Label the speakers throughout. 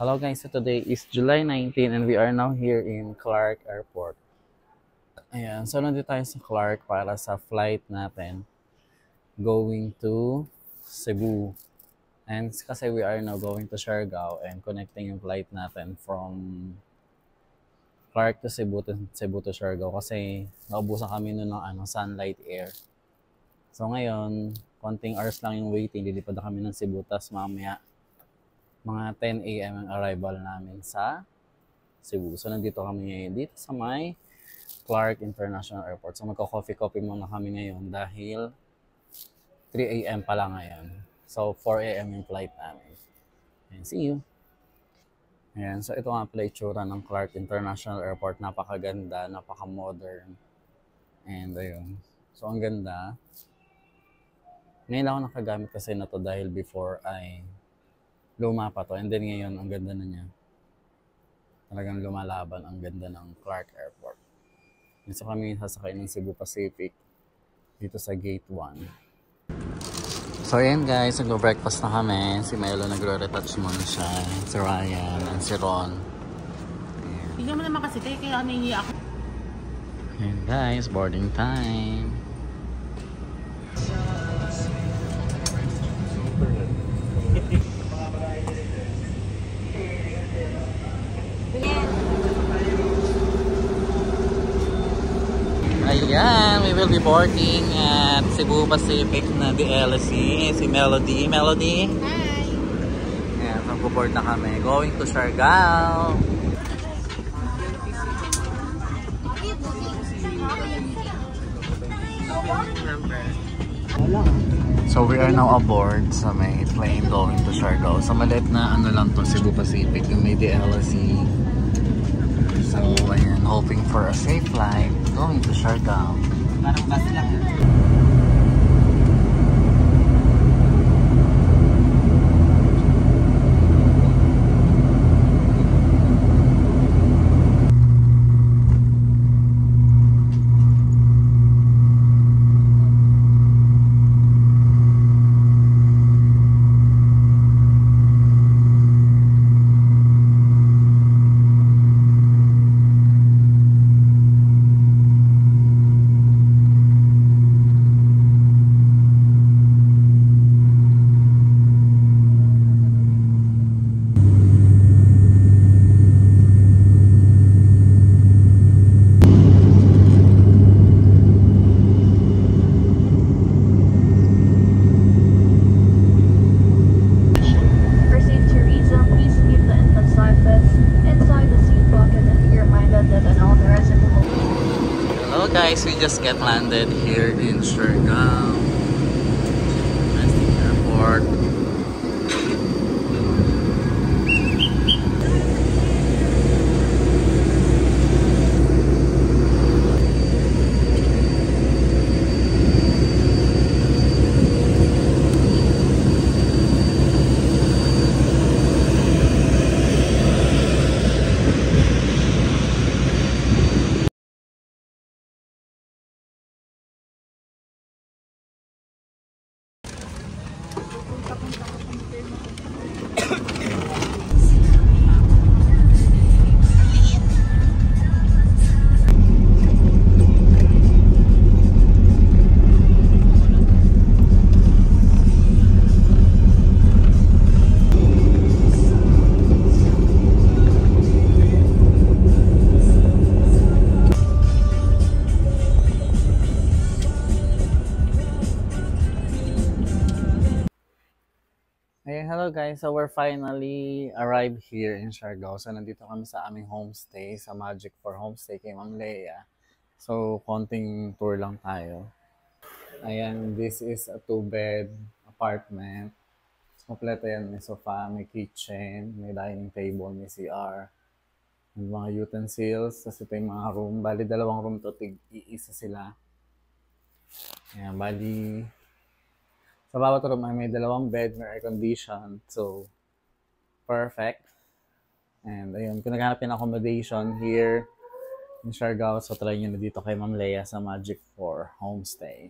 Speaker 1: Hello guys, so today is July 19 and we are now here in Clark Airport. Ayan, so nandito tayo sa Clark para sa flight natin going to Cebu. And kasi we are now going to Siargao and connecting yung flight natin from Clark to Cebu to Siargao kasi naubusan kami nun ng Sunlight Air. So ngayon, konting hours lang yung waiting, lilipad na kami ng Cebu, tas mamaya mga 10 a.m. ang arrival namin sa Cebu. So nandito kami ngayon dito sa may Clark International Airport. So magko-coffee-coffee muna kami ngayon dahil 3 a.m. pa lang ngayon. So 4 a.m. yung flight namin. And see you. Ayan, so ito nga pala itsura ng Clark International Airport. Napakaganda, napaka-modern. And ayun. So ang ganda. Ngayon lang ako nakagamit kasi na to dahil before ay luma pa to. And then ngayon, ang ganda na niya. Talagang lumalaban ang ganda ng Clark Airport. So kami sasakay ng Cebu Pacific dito sa Gate 1. So ayan guys, nag-breakfast na kami. Si Melo nagre-retouch muna siya. Si Ryan and si Ron.
Speaker 2: Tignan mo naman kasi tayo, kaya nahihiya ako.
Speaker 1: Ayan guys, boarding time. Ayan, we will be boarding at Cebu Pacific na DLC. Si Melody. Melody?
Speaker 2: Hi!
Speaker 1: Ayan, mag-board na kami. Going to Siargao. So we are now aboard sa may plane going to Siargao. Sa maliit na ano lang to, Cebu Pacific, yung may DLC. So ayan, hoping for a safe flight going to Siargao.
Speaker 2: Parang bus lang.
Speaker 1: Guys, we just get landed here in Siargao Airport. Hey, hello guys. So we're finally arrived here in Siargao. So nandito kami sa aming homestay, sa Magic for Homestay kay Ma'am Leia. So konting tour lang tayo. Ayan, this is a 2-bed apartment. Kompleto yan, may sofa, may kitchen, may dining table, may CR, may mga utensils, kasi ito yung mga room. Bali, 2 room to, tig-iisa sila. Ayan, bali, sa bawat room ay may 2 bed, may air condition. So, perfect. And ayun, kung naghanap yung accommodation here in Siargao, so try nyo na dito kay Ma'am Leia sa Magic for Homestay.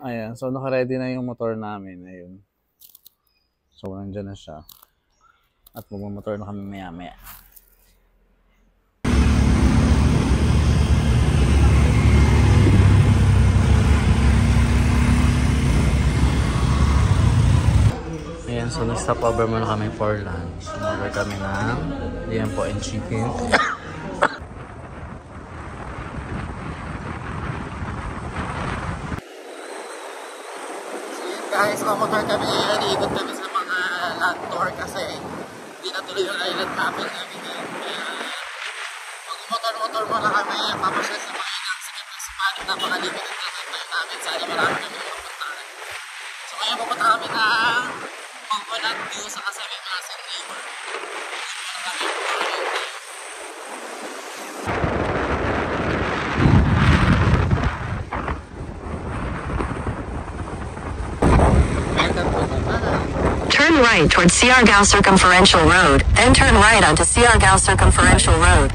Speaker 1: Ayan, so naka-ready na yung motor namin. Ayun. So, nandyan na siya. At magmamotor na kami maya-maya. Ayan, so nag-stop over muna kami for lunch. Order kami ng liempo and chicken. Guys, mamotor kami ngayon. Iikot kami sa mga land tour kasi hindi na tuloy yung island mapping namin ngayon. Kaya mag-motor-motor muna kami. Papasyal sa mga ilang sikat spot. Napaka-limited na tayo namin. Sana marami kami makapuntahan. So ngayon pupunta kami ng Coconut View sa Kasabi Masin River. Pupunta kami
Speaker 3: Turn right towards Siargao Circumferential Road, then turn right onto Siargao Circumferential Road.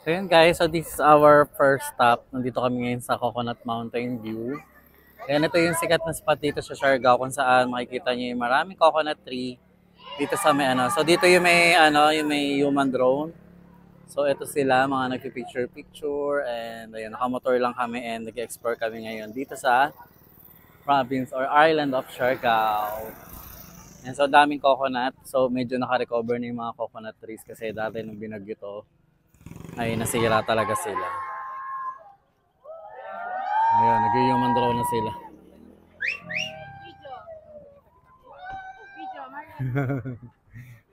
Speaker 1: So yun guys, so this is our first stop. Nandito kami ngayon sa Coconut Mountain View. Ayan, ito yung sikat na spot dito sa Siargao kung saan makikita niyo yung maraming coconut tree dito sa may ano. So dito yung may yung may human drone. So ito sila, mga nagpi-picture and ayun, nakamotor lang kami and nag-explore kami ngayon dito sa province or island of Siargao. And so daming coconut. So medyo naka-recover na yung mga coconut trees kasi dati nung binagyo to ay nasira talaga sila. Ayun, nag-human drone na sila.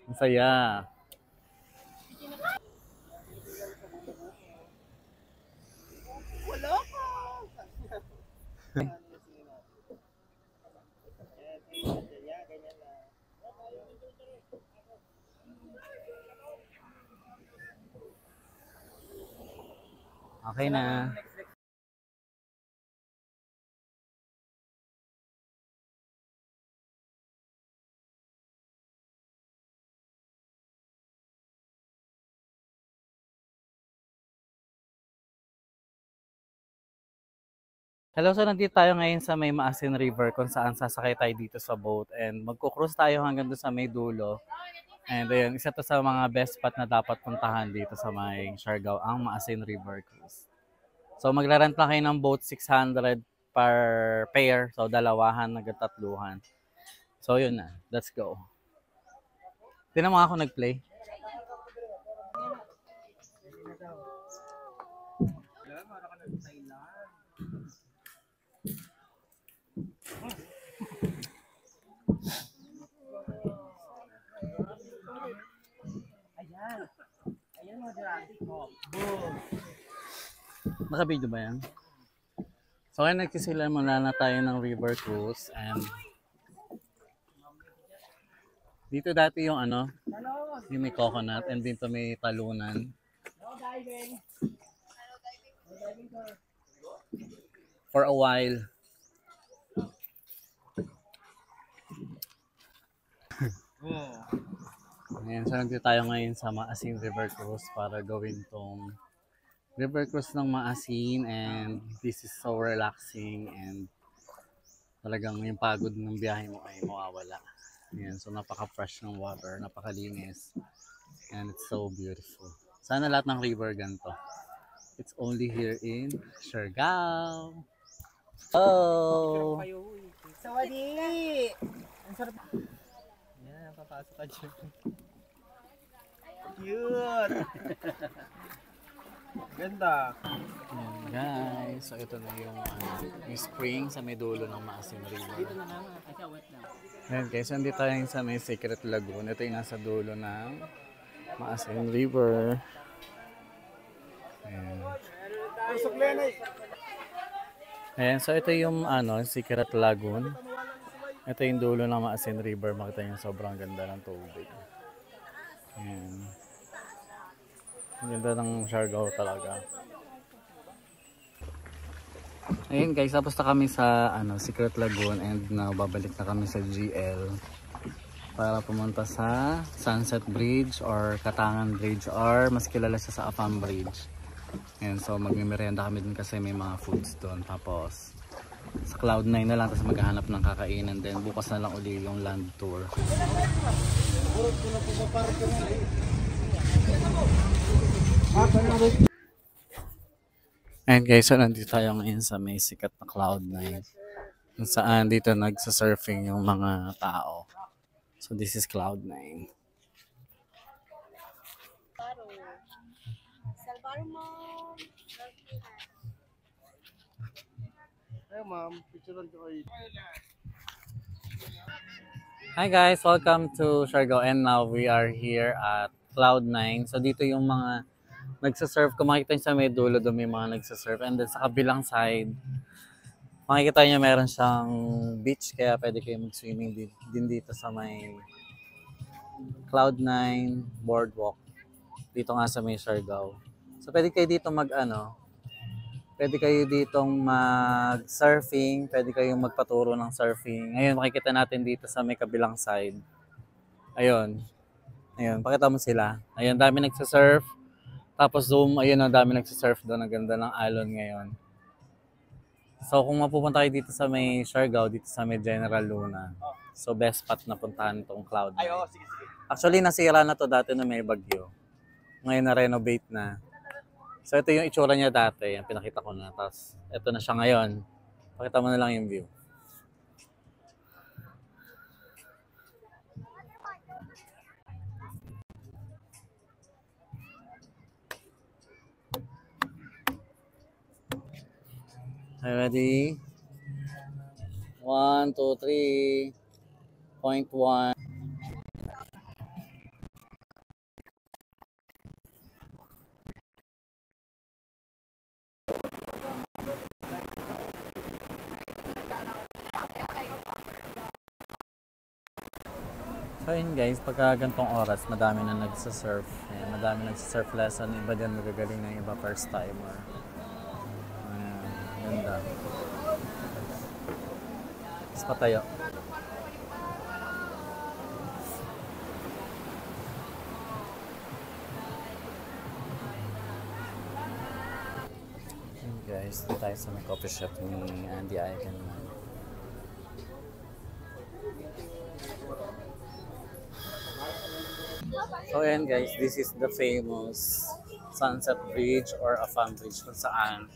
Speaker 1: Masaya. Okay na. Hello, so nandito tayo ngayon sa may Maasin River kung saan sasakay tayo dito sa boat and magko-cruise tayo hanggang doon sa may dulo. And ayun, isa to sa mga best spot na dapat puntahan dito sa may Siargao, ang Maasin River Cruise. So magla-rent lang kayo ng boat, 600 per pair. So dalawahan, nagtatluhan. So yun na, let's go. Tinan mo ako nag-play.
Speaker 2: Ayan mo, Jurassic Park.
Speaker 1: Naka-video ba yan? So kaya nagkisila muna na tayo ng river cruise and dito dati yung yung may coconut and dito may talunan. For a while. Ayan, so nandito tayo ngayon sa Maasin River Cruise para gawin tong river cruise ng Maasin and this is so relaxing and talagang yung pagod ng biyahe mo ay mawawala. Ayan, so napaka-fresh ng water, napakalinis and it's so beautiful. Sana lahat ng river ganito. It's only here in Siargao. Oh!
Speaker 2: Sawadi! Ang sarap.
Speaker 1: Yan, papasok ka dyan.
Speaker 2: Cute! Ganda.
Speaker 1: Yan, Guys, so ito na yung, yung spring sa may dulo ng Maasin River. Ayan guys, so hindi tayo sa may Secret Lagoon. Ito yung nasa dulo ng Maasin River. Ayan. Ayan, so ito yung Secret Lagoon. Ito yung dulo ng Maasin River. Makita nyo sobrang ganda ng tubig. Ayan. Ang ganda ng Siargao talaga. Ayun guys, tapos na kami sa Secret Lagoon and now babalik na kami sa GL para pumunta sa Sunset Bridge or Katangan Bridge or mas kilala siya sa Afam Bridge. And so magme-merienda kami din kasi may mga foods doon. Tapos sa Cloud9 na lang, tapos maghahanap ng kakainin, then bukas na lang uli yung land tour. And guys, so nandito tayo ngayon sa may sikat na Cloud9 kung saan dito nagsa-surfing yung mga tao. So this is Cloud9. Hi guys, welcome to Siargao and now we are here at Cloud9. So dito yung mga nagsasurf, kung makikita nyo sa may dulo doon may mga nagsasurf, and then sa kabilang side makikita nyo meron siyang beach, kaya pwede kayo mag-swimming din dito sa may Cloud9 boardwalk dito nga sa may Siargao. So pwede kayo dito pwede kayo ditong mag-surfing, pwede kayong magpaturo ng surfing. Ngayon makikita natin dito sa may kabilang side, ayun, pakita mo sila, ayun, dami nagsasurf. Tapos zoom, ayun, ang dami nagsisurf doon. Ang ganda ng alon ngayon. So kung mapupunta kayo dito sa may Siargao, dito sa may General Luna, so best spot na puntahan itong Cloud9. Actually, nasira na to dati na may bagyo. Ngayon na-renovate na. So ito yung itsura niya dati, yung pinakita ko na. Tapos ito na siya ngayon. Pakita mo na lang yung view. Ready? 1, 2, 3. Point 1. So yun guys, pagka gantong oras, madami na nagsasurf. Ayan, madami nagsasurf lesson. Iba dyan magagaling ng iba first timer. Ganda. Mas patayo. Okay guys, dito tayo sa may coffee shop ni Andy Eigenman. So ayan guys, this is the famous Sunset Bridge or Afam Bridge kung saan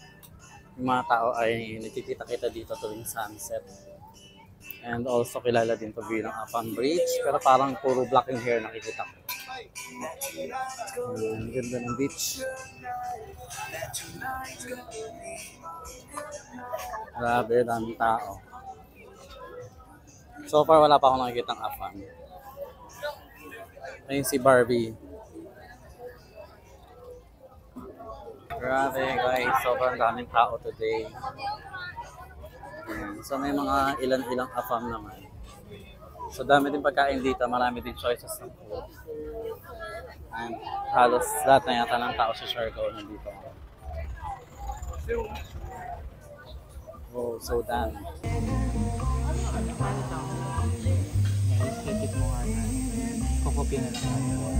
Speaker 1: yung mga tao ay nakikita-kita dito tuwing sunset. And also kilala din to bilang Afam Bridge, pero parang puro black and hair nakikita ko. Ang ganda ng beach. Grabe, daming tao. So far wala pa akong nakikitang Afam. Ayun si Barbie. Grabe guys, sobrang daming tao today. So may mga ilan-ilang Afam naman. So dami din pagkain dito, marami din choices ng food. And halos lahat na yata ng tao sa Siargao nandito. Oh, so dami. Isipit mo nga na. Kukopya na lang tayo.